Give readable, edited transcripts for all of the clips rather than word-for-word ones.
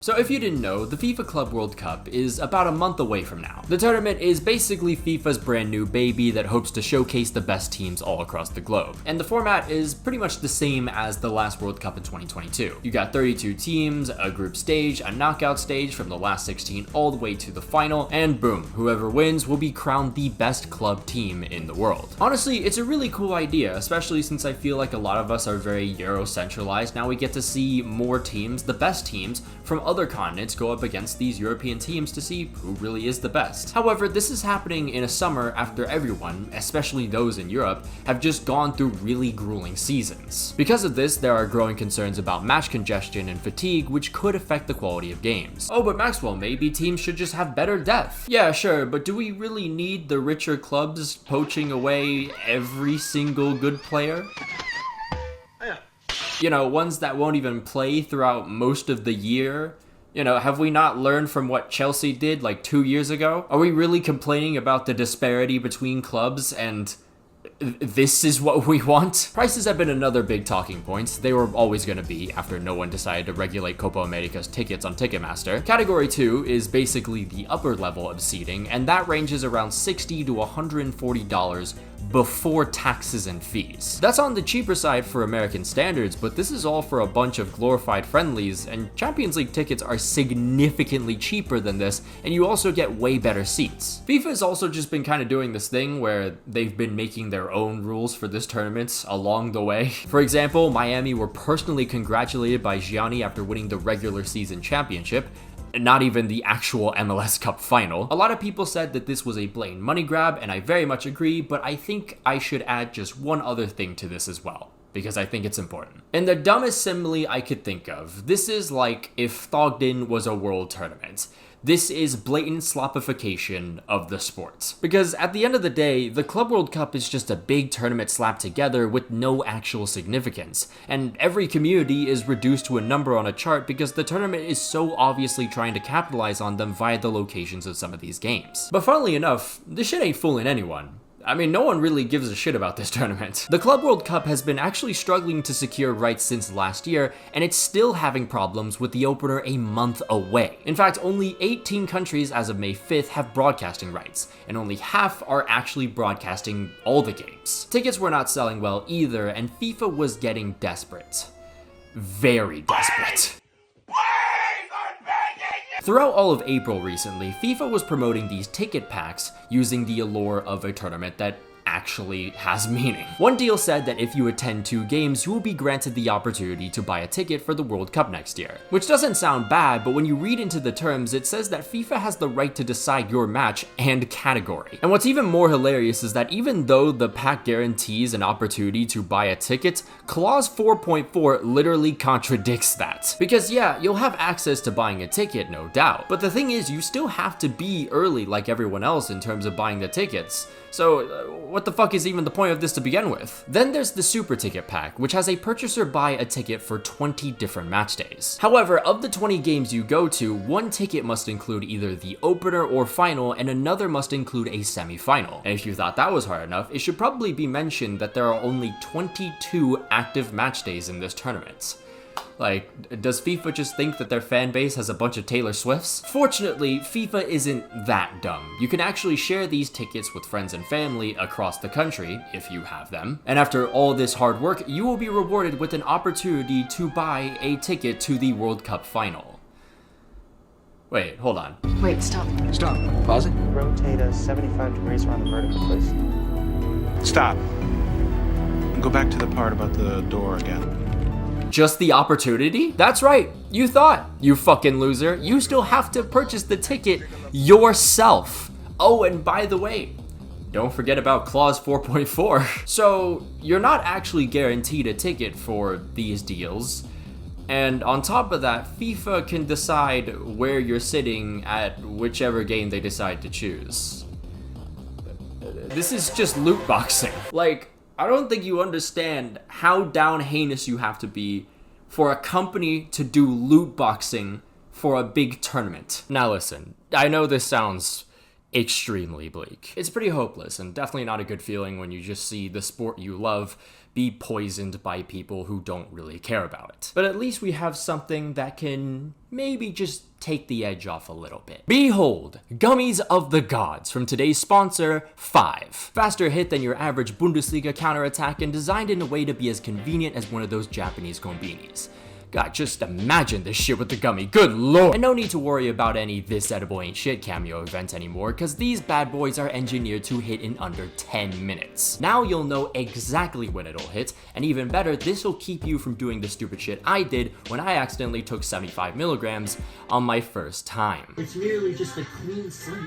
So if you didn't know, the FIFA Club World Cup is about a month away from now. The tournament is basically FIFA's brand new baby that hopes to showcase the best teams all across the globe. And the format is pretty much the same as the last World Cup in 2022. You got 32 teams, a group stage, a knockout stage from the last 16 all the way to the final, and boom, whoever wins will be crowned the best club team in the world. Honestly, it's a really cool idea, especially since I feel like a lot of us are very Euro-centralized. Now we get to see more teams, the best teams, from other continents go up against these European teams to see who really is the best. However, this is happening in a summer after everyone, especially those in Europe, have just gone through really grueling seasons. Because of this, there are growing concerns about match congestion and fatigue, which could affect the quality of games. Oh, but Maxwell, maybe teams should just have better depth. Yeah, sure, but do we really need the richer clubs poaching away every single good player? You know, ones that won't even play throughout most of the year. You know, have we not learned from what Chelsea did like 2 years ago? Are we really complaining about the disparity between clubs and this is what we want? Prices have been another big talking point. They were always going to be after no one decided to regulate Copa America's tickets on Ticketmaster. Category 2 is basically the upper level of seating, and that ranges around $60 to $140 before taxes and fees. That's on the cheaper side for American standards, but this is all for a bunch of glorified friendlies, and Champions League tickets are significantly cheaper than this, and you also get way better seats. FIFA has also just been kind of doing this thing where they've been making their own rules for this tournament along the way. For example, Miami were personally congratulated by Gianni after winning the regular season championship, not even the actual MLS Cup final. A lot of people said that this was a blatant money grab, and I very much agree, but I think I should add just one other thing to this as well, because I think it's important. In the dumbest simile I could think of, this is like if Thogden was a world tournament. This is blatant slopification of the sport. Because at the end of the day, the Club World Cup is just a big tournament slapped together with no actual significance, and every community is reduced to a number on a chart because the tournament is so obviously trying to capitalize on them via the locations of some of these games. But funnily enough, this shit ain't fooling anyone. I mean, no one really gives a shit about this tournament. The Club World Cup has been actually struggling to secure rights since last year, and it's still having problems with the opener a month away. In fact, only 18 countries as of May 5th have broadcasting rights, and only half are actually broadcasting all the games. Tickets were not selling well either, and FIFA was getting desperate. Very desperate. Throughout all of April recently, FIFA was promoting these ticket packs using the allure of a tournament that actually has meaning. One deal said that if you attend 2 games, you will be granted the opportunity to buy a ticket for the World Cup next year. Which doesn't sound bad, but when you read into the terms, it says that FIFA has the right to decide your match and category. And what's even more hilarious is that even though the pack guarantees an opportunity to buy a ticket, Clause 4.4 literally contradicts that. Because yeah, you'll have access to buying a ticket, no doubt. But the thing is, you still have to be early like everyone else in terms of buying the tickets. So what the fuck is even the point of this to begin with? Then there's the Super Ticket Pack, which has a purchaser buy a ticket for 20 different match days. However, of the 20 games you go to, one ticket must include either the opener or final, and another must include a semi-final. And if you thought that was hard enough, it should probably be mentioned that there are only 22 active match days in this tournament. Like, does FIFA just think that their fan base has a bunch of Taylor Swifts? Fortunately, FIFA isn't that dumb. You can actually share these tickets with friends and family across the country, if you have them. And after all this hard work, you will be rewarded with an opportunity to buy a ticket to the World Cup final. Wait, hold on. Wait, stop. Stop. Pause it. Rotate us 75 degrees around the vertical, please. Stop. And go back to the part about the door again. Just the opportunity? That's right, you thought, you fucking loser. You still have to purchase the ticket yourself. Oh, and by the way, don't forget about Clause 4.4. So, you're not actually guaranteed a ticket for these deals. And on top of that, FIFA can decide where you're sitting at whichever game they decide to choose. This is just loot boxing. Like, I don't think you understand how down heinous you have to be for a company to do loot boxing for a big tournament. Now listen, I know this sounds extremely bleak. It's pretty hopeless and definitely not a good feeling when you just see the sport you love be poisoned by people who don't really care about it. But at least we have something that can maybe just take the edge off a little bit. Behold, Gummies of the Gods from today's sponsor, 5. Faster hit than your average Bundesliga counterattack and designed in a way to be as convenient as one of those Japanese konbinis. God, just imagine this shit with the gummy, good lord! And no need to worry about any this edible ain't shit cameo event anymore, cause these bad boys are engineered to hit in under 10 minutes. Now you'll know exactly when it'll hit, and even better, this'll keep you from doing the stupid shit I did when I accidentally took 75 milligrams on my first time. It's merely just a clean slate.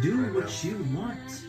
Do what you want.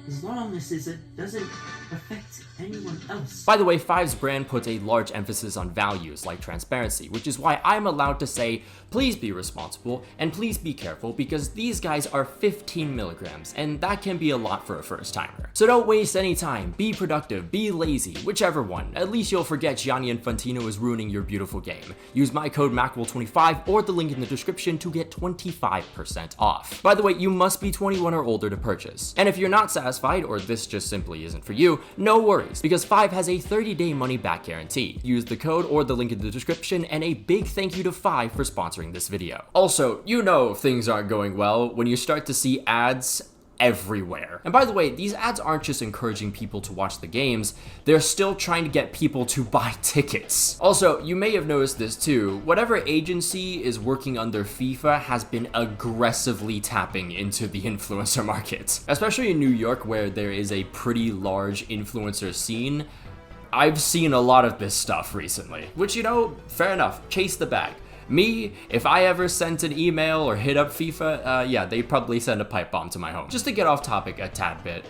As long as it doesn't affect anyone else. By the way, 5's brand puts a large emphasis on values like transparency, which is why I'm allowed to say, please be responsible and please be careful because these guys are 15 milligrams and that can be a lot for a first timer. So don't waste any time, be productive, be lazy, whichever one. At least you'll forget Gianni Infantino is ruining your beautiful game. Use my code MACWOL25 or the link in the description to get 25% off. By the way, you must be 21 or older to purchase. And if you're not satisfied or this just simply isn't for you, no worries, because 5 has a 30-day money-back guarantee. Use the code or the link in the description, and a big thank you to 5 for sponsoring this video. Also, you know things aren't going well when you start to see ads everywhere. And by the way, these ads aren't just encouraging people to watch the games, they're still trying to get people to buy tickets. Also, you may have noticed this too, whatever agency is working under FIFA has been aggressively tapping into the influencer market. Especially in New York where there is a pretty large influencer scene, I've seen a lot of this stuff recently. Which, you know, fair enough, chase the bag. Me, if I ever sent an email or hit up FIFA, yeah, they'd probably send a pipe bomb to my home. Just to get off topic a tad bit,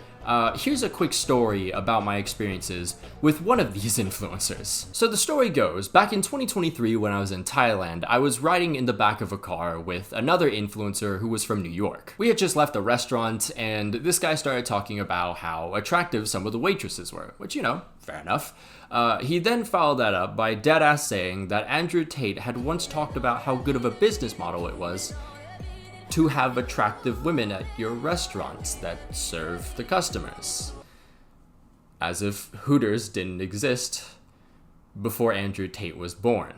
here's a quick story about my experiences with one of these influencers. So the story goes, back in 2023 when I was in Thailand, I was riding in the back of a car with another influencer who was from New York. We had just left a restaurant and this guy started talking about how attractive some of the waitresses were, which, you know, fair enough. He then followed that up by deadass saying that Andrew Tate had once talked about how good of a business model it was to have attractive women at your restaurants that serve the customers. As if Hooters didn't exist before Andrew Tate was born.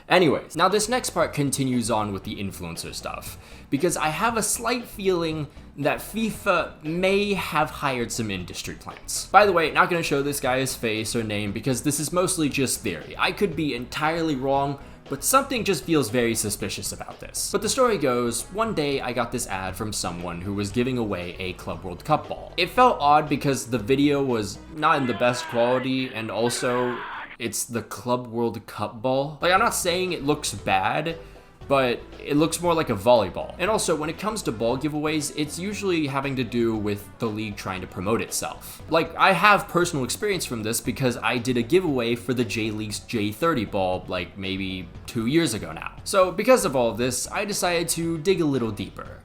Anyways, now this next part continues on with the influencer stuff, because I have a slight feeling that FIFA may have hired some industry plants. By the way, not gonna show this guy's face or name because this is mostly just theory. I could be entirely wrong, but something just feels very suspicious about this. But the story goes, one day I got this ad from someone who was giving away a Club World Cup ball. It felt odd because the video was not in the best quality and also it's the Club World Cup ball. Like, I'm not saying it looks bad, but it looks more like a volleyball. And also, when it comes to ball giveaways, it's usually having to do with the league trying to promote itself. Like, I have personal experience from this because I did a giveaway for the J-League's J30 ball, like maybe 2 years ago now. So because of all of this, I decided to dig a little deeper.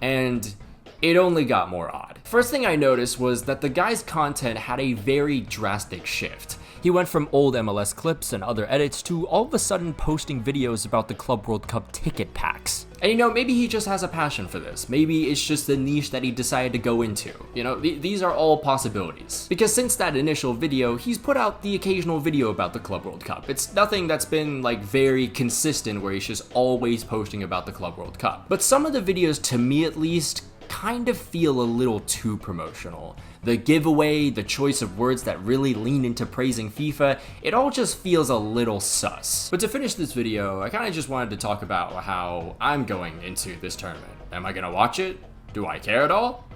And it only got more odd. First thing I noticed was that the guy's content had a very drastic shift. He went from old MLS clips and other edits to all of a sudden posting videos about the Club World Cup ticket packs. And you know, maybe he just has a passion for this. Maybe it's just the niche that he decided to go into. You know, these are all possibilities. Because since that initial video, he's put out the occasional video about the Club World Cup. It's nothing that's been like very consistent where he's just always posting about the Club World Cup. But some of the videos, to me at least, kind of feel a little too promotional. The giveaway, the choice of words that really lean into praising FIFA, it all just feels a little sus. But to finish this video, I kind of just wanted to talk about how I'm going into this tournament. Am I gonna watch it? Do I care at all?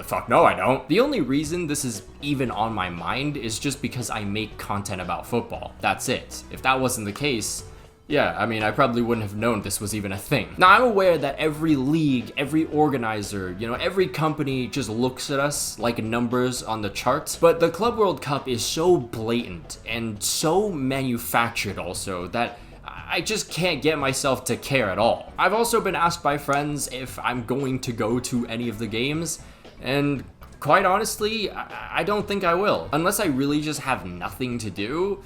Fuck no, I don't. The only reason this is even on my mind is just because I make content about football. That's it. If that wasn't the case, yeah, I mean, I probably wouldn't have known this was even a thing. Now, I'm aware that every league, every organizer, you know, every company just looks at us like numbers on the charts, but the Club World Cup is so blatant and so manufactured also that I just can't get myself to care at all. I've also been asked by friends if I'm going to go to any of the games, and quite honestly, I don't think I will. Unless I really just have nothing to do,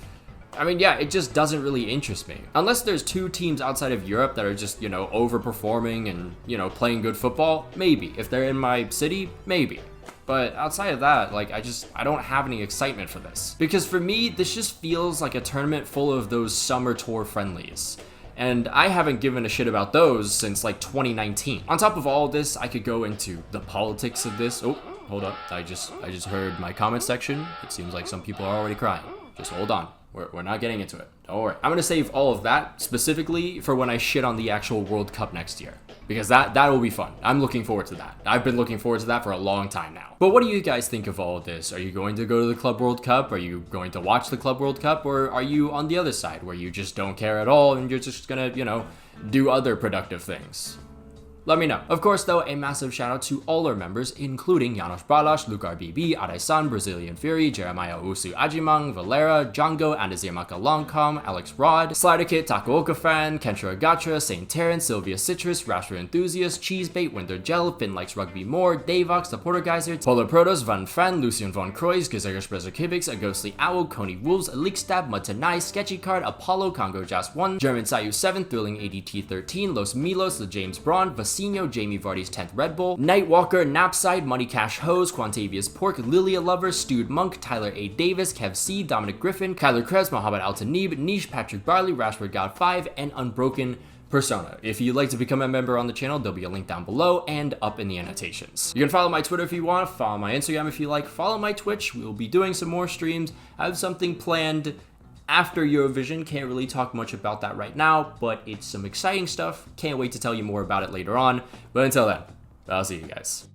I mean, yeah, it just doesn't really interest me. Unless there's two teams outside of Europe that are just, you know, overperforming and, you know, playing good football, maybe. If they're in my city, maybe. But outside of that, like, I don't have any excitement for this. Because for me, this just feels like a tournament full of those summer tour friendlies. And I haven't given a shit about those since like 2019. On top of all of this, I could go into the politics of this. Oh, hold up. I just heard my comment section. It seems like some people are already crying. Just hold on. We're not getting into it. Don't worry. I'm gonna save all of that specifically for when I shit on the actual World Cup next year. Because that will be fun. I'm looking forward to that. I've been looking forward to that for a long time now. But what do you guys think of all of this? Are you going to go to the Club World Cup? Are you going to watch the Club World Cup? Or are you on the other side where you just don't care at all and you're just gonna, you know, do other productive things? Let me know. Of course, though, a massive shout out to all our members, including Janos Balash, Lugar BB, Adesan, Brazilian Fury, Jeremiah Usu Ajimang, Valera, Django, Andazirmaka Longcom, Alex Rod, Sliderkit, Takuoka Fan, Kentra Agatra, Saint Terrence, Sylvia Citrus, Rasher Enthusiast, Cheesebait, Winter Gel, Finn Likes Rugby More, Davox, The Portergeyser, Polar Protos, Van Fan, Lucian Von Croix, Gazergash Brezerkivix, A Ghostly Owl, Coney Wolves, Leakstab, Mutanai, Sketchy Card, Apollo, Congo Jazz 1, German Sayu 7, Thrilling ADT 13, Los Milos, The James Braun, Vasinho, Jamie Vardy's 10th Red Bull, Nightwalker, Knapside, Money Cash Hose, Quantavious Pork, Lilia Lover, Stewed Monk, Tyler A. Davis, Kev C, Dominic Griffin, Kyler Krebs, Mohamed Altanib, Niche, Patrick Barley, Rashford God 5, and Unbroken Persona. If you'd like to become a member on the channel, there'll be a link down below and up in the annotations. You can follow my Twitter if you want, follow my Instagram if you like, follow my Twitch. We'll be doing some more streams. I have something planned after Eurovision. Can't really talk much about that right now, but it's some exciting stuff. Can't wait to tell you more about it later on. But until then, I'll see you guys.